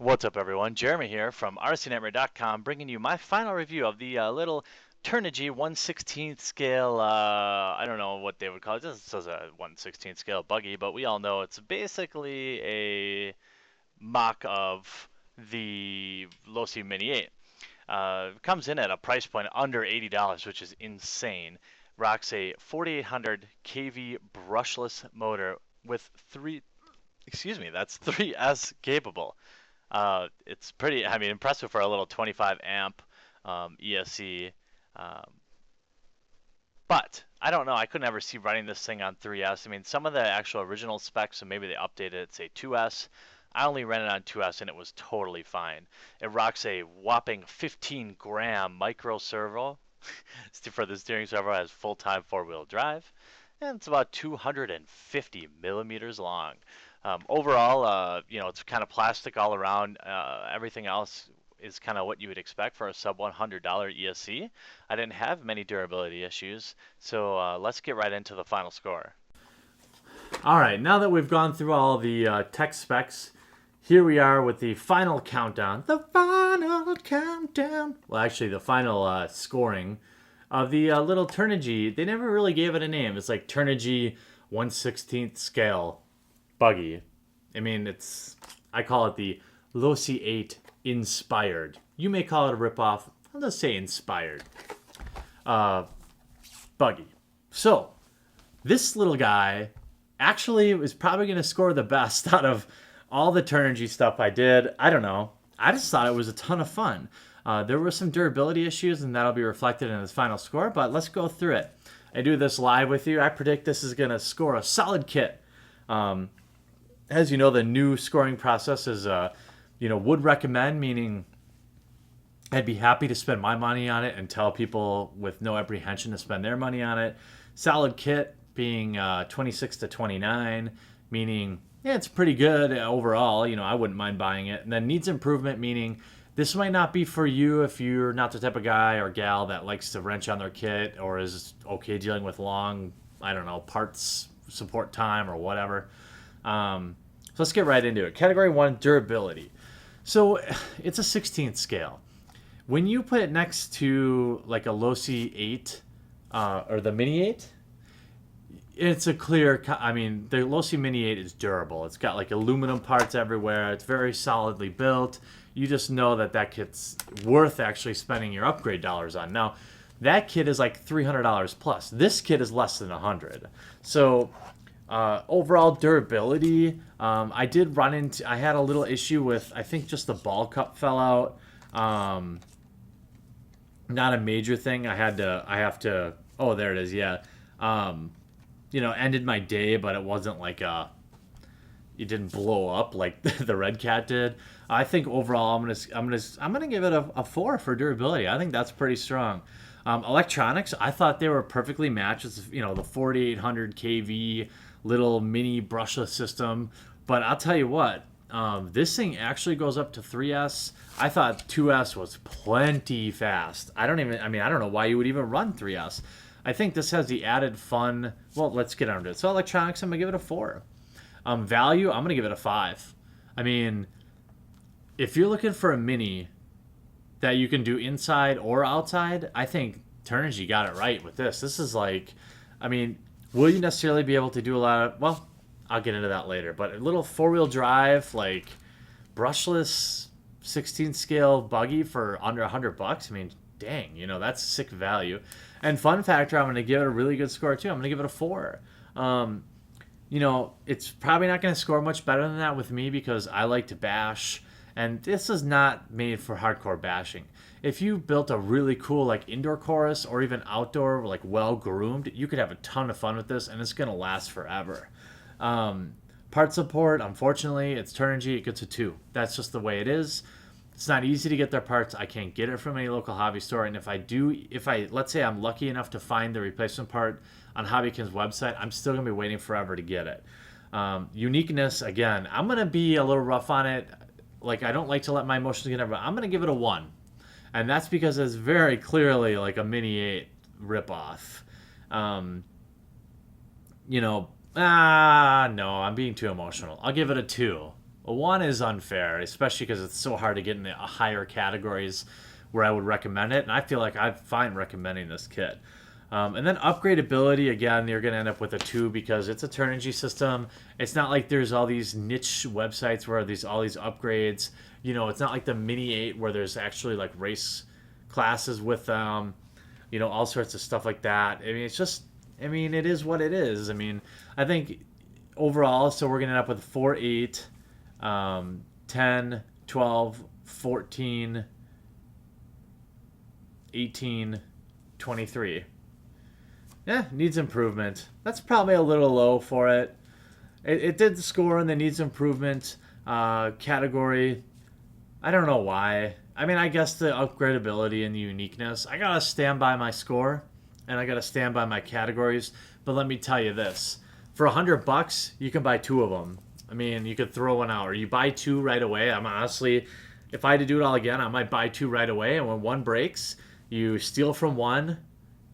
What's up, everyone? Jeremy here from rcnetwork.com, bringing you my final review of the little Turnigy 1/16th scale. I don't know what they would call it. This says a 1/16th scale buggy, but we all know it's basically a mock of the Losi Mini 8. Comes in at a price point under $80, which is insane. Rocks a 4800 kV brushless motor with that's 3S capable. It's pretty, I mean, impressive for a little 25 amp ESC. Um, but I don't know. I could never see running this thing on 3S. I mean, some of the actual original specs, so maybe they updated it, say 2S. I only ran it on 2S and it was totally fine. It rocks a whopping 15 gram micro servo for the steering servo. Has full-time four-wheel drive, and it's about 250 millimeters long. Overall, it's kind of plastic all around. Everything else is kind of what you would expect for a sub $100 ESC. I didn't have many durability issues, so let's get right into the final score. All right, now that we've gone through all the tech specs, here we are with the final countdown. The final countdown. Well, actually, the final scoring of the little Turnigy. They never really gave it a name. It's like Turnigy 1/16th scale buggy. I mean, I call it the Losi 8 inspired. You may call it a ripoff. I'll just say inspired. Buggy. So, this little guy actually was probably going to score the best out of all the Turnigy stuff I did. I don't know. I just thought it was a ton of fun. There were some durability issues, and that'll be reflected in his final score, but let's go through it. I do this live with you. I predict this is going to score a solid kit. As you know, the new scoring process is, would recommend, meaning I'd be happy to spend my money on it and tell people with no apprehension to spend their money on it. Solid kit being 26 to 29, meaning yeah, it's pretty good overall. I wouldn't mind buying it. And then needs improvement, meaning this might not be for you if you're not the type of guy or gal that likes to wrench on their kit or is okay dealing with long, parts support time or whatever. So let's get right into it. Category 1, durability. So it's a 16th scale. When you put it next to like a Losi 8 or the Mini 8, it's a clear, the Losi Mini 8 is durable. It's got like aluminum parts everywhere. It's very solidly built. You just know that kit's worth actually spending your upgrade dollars on. Now, that kit is like $300 plus. This kit is less than $100. So overall durability, I had a little issue with, I think just the ball cup fell out. Not a major thing. Oh, there it is. Yeah. Ended my day, but it wasn't like it didn't blow up like the Red Cat did. I think overall I'm gonna give it a 4 for durability. I think that's pretty strong. Electronics, I thought they were perfectly matched. It's, the 4800 kV little mini brushless system. But I'll tell you what, this thing actually goes up to 3S. I thought 2S was plenty fast. I don't know why you would even run 3S. I think this has the added fun. Well, let's get on to it. So electronics, I'm going to give it a 4. Value, I'm going to give it a 5. I mean, if you're looking for a mini that you can do inside or outside, I think Turnigy got it right with this. This is like, will you necessarily be able to do a lot of, well, I'll get into that later, but a little four-wheel drive, like brushless 16 scale buggy for under $100, dang, that's sick value. And fun factor, I'm going to give it a really good score too. I'm going to give it a 4. It's probably not going to score much better than that with me because I like to bash, and this is not made for hardcore bashing. If you built a really cool like indoor chorus or even outdoor, like well groomed, you could have a ton of fun with this, and it's going to last forever. Part support, unfortunately, it's Turnigy. It gets a 2. That's just the way it is. It's not easy to get their parts. I can't get it from any local hobby store. And let's say I'm lucky enough to find the replacement part on Hobbykins' website, I'm still going to be waiting forever to get it. Uniqueness, again, I'm going to be a little rough on it. Like, I don't like to let my emotions get over. I'm going to give it a 1. And that's because it's very clearly like a Mini 8 ripoff. No, I'm being too emotional. I'll give it a 2. A 1 is unfair, especially because it's so hard to get into higher categories where I would recommend it, and I feel like I'm fine recommending this kit. And then upgradability, again, you're going to end up with a 2 because it's a Turnigy system. It's not like there's all these niche websites where there's all these upgrades. You know, it's not like the Mini 8 where there's actually like race classes with, you know, all sorts of stuff like that. I mean, it's just, I mean, it is what it is. I mean, I think overall, so we're going to end up with 4, 8, 10, 12, 14, 18, 23. Yeah, needs improvement. That's probably a little low for it. It did score in the needs improvement category. I don't know why. I mean, I guess the upgradability and the uniqueness. I gotta stand by my score, and I gotta stand by my categories. But let me tell you this: for $100, you can buy 2 of them. I mean, you could throw one out, or you buy 2 right away. I'm honestly, if I had to do it all again, I might buy 2 right away. And when one breaks, you steal from one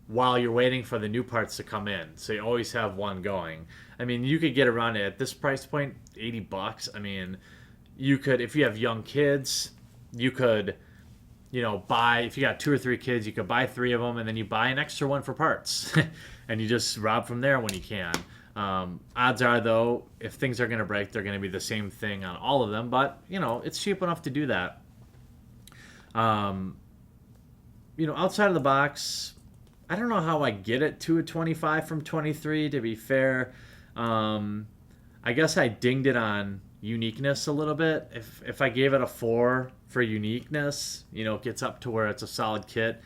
while you're waiting for the new parts to come in. So you always have one going. I mean, you could get around it at this price point, $80. I mean, you could, if you have young kids, you could, you know, buy, if you got 2 or 3 kids, you could buy 3 of them, and then you buy an extra one for parts. And you just rob from there when you can. Odds are, though, if things are going to break, they're going to be the same thing on all of them. But, you know, it's cheap enough to do that. You know, outside of the box, I don't know how I get it to a 25 from 23, to be fair. I guess I dinged it on uniqueness a little bit. If I gave it a 4 for uniqueness, you know, it gets up to where it's a solid kit.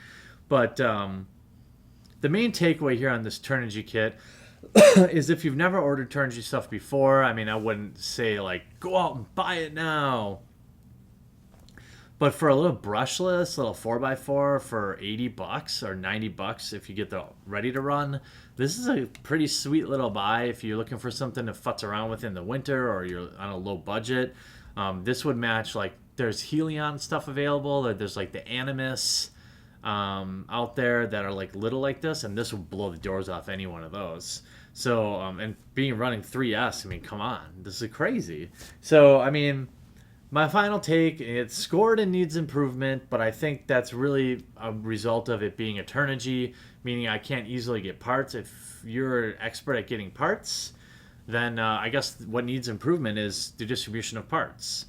But the main takeaway here on this Turnigy kit is if you've never ordered Turnigy stuff before, I mean, I wouldn't say, like, go out and buy it now. But for a little brushless, little 4x4 for $80 or $90 if you get the ready to run, this is a pretty sweet little buy if you're looking for something to futz around with in the winter or you're on a low budget. This would match, like, there's Helion stuff available. There's like the Animus out there that are like little like this, and this will blow the doors off any one of those. So, and being running 3S, I mean, come on, this is crazy. So, I mean, my final take, it scored and needs improvement, but I think that's really a result of it being a Turnigy, meaning I can't easily get parts. If you're an expert at getting parts, then I guess what needs improvement is the distribution of parts.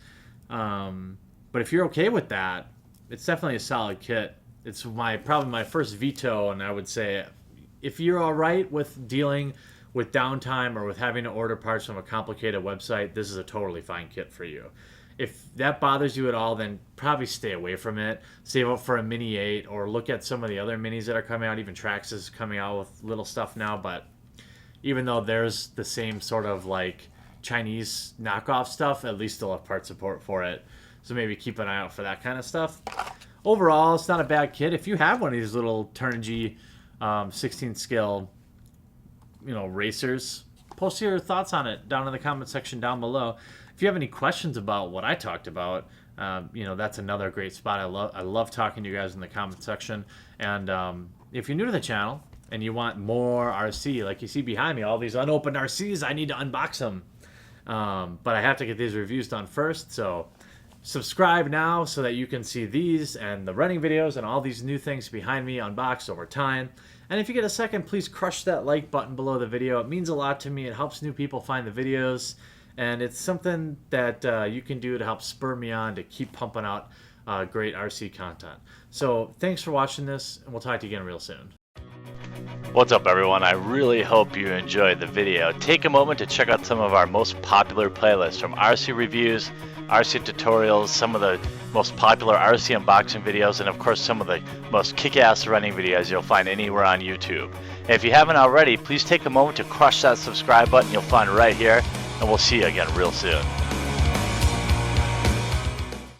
But if you're okay with that, it's definitely a solid kit. It's probably my first veto, and I would say if you're all right with dealing with downtime or with having to order parts from a complicated website, this is a totally fine kit for you. If that bothers you at all, then probably stay away from it. Save up for a Mini 8 or look at some of the other minis that are coming out. Even Traxxas is coming out with little stuff now, but even though there's the same sort of like Chinese knockoff stuff, at least they'll have part support for it. So maybe keep an eye out for that kind of stuff. Overall, it's not a bad kit. If you have one of these little Turnigy 16 scale, you know, racers, post your thoughts on it down in the comment section down below. If you have any questions about what I talked about, you know, that's another great spot. I love talking to you guys in the comment section. And if you're new to the channel and you want more RC, like you see behind me, all these unopened RCs, I need to unbox them. But I have to get these reviews done first, so subscribe now so that you can see these and the running videos and all these new things behind me unboxed over time. And if you get a second, please crush that like button below the video. It means a lot to me. It helps new people find the videos. And it's something that you can do to help spur me on to keep pumping out great RC content. So thanks for watching this, and we'll talk to you again real soon. What's up, everyone? I really hope you enjoyed the video. Take a moment to check out some of our most popular playlists, from RC reviews, RC tutorials, some of the most popular RC unboxing videos, and of course some of the most kick-ass running videos you'll find anywhere on YouTube. And if you haven't already, please take a moment to crush that subscribe button you'll find right here, and we'll see you again real soon.